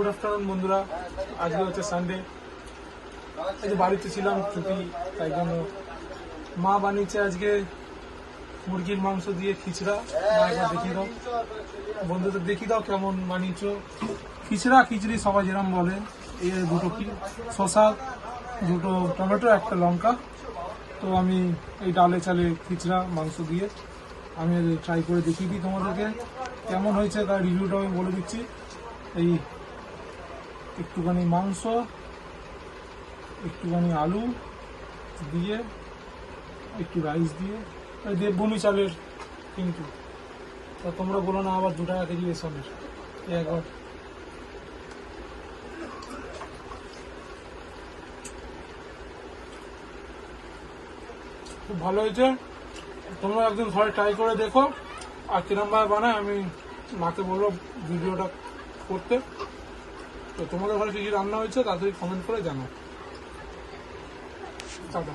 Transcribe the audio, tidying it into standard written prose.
Good afternoon বন্ধুরা, আজকে হচ্ছে সানডে। আজকে বাড়িতে ছিলাম, ছুটি, তাই জন্য মা বানিয়েছে আজকে মুরগির মাংস দিয়ে খিচড়া। মা একবার দেখিয়ে দাও বন্ধুদের, দেখিয়ে দাও কেমন বানিয়েছো খিচড়া। খিচড়ি সবাই যেরকম বলে। এই দুটো শসা, দুটো টমেটো, একটা লঙ্কা। তো আমি এই ডালে চালে খিচড়া মাংস দিয়ে আমি ট্রাই করে দেখিয়ে দিই তোমাদেরকে কেমন হয়েছে, তার রিভিউটা আমি বলে দিচ্ছি। এই একটুখানি মাংস, একটুখানি আলু দিয়ে, একটু রাইস দিয়ে, দেবভূমি চালের কিন্তু। তা তোমরা বলো না আবার 2 টাকা কেজি রেশনের। একবার খুব ভালো হয়েছে, তোমরা একদিন ঘরে ট্রাই করে দেখো। আর কিরম ভাবে বানায় আমি মাকে বলবো ভিডিওটা করতে। তো তোমাদের ঘরে কি কি রান্না হয়েছে তাড়াতাড়ি কমেন্ট করে জানাও। টাটা।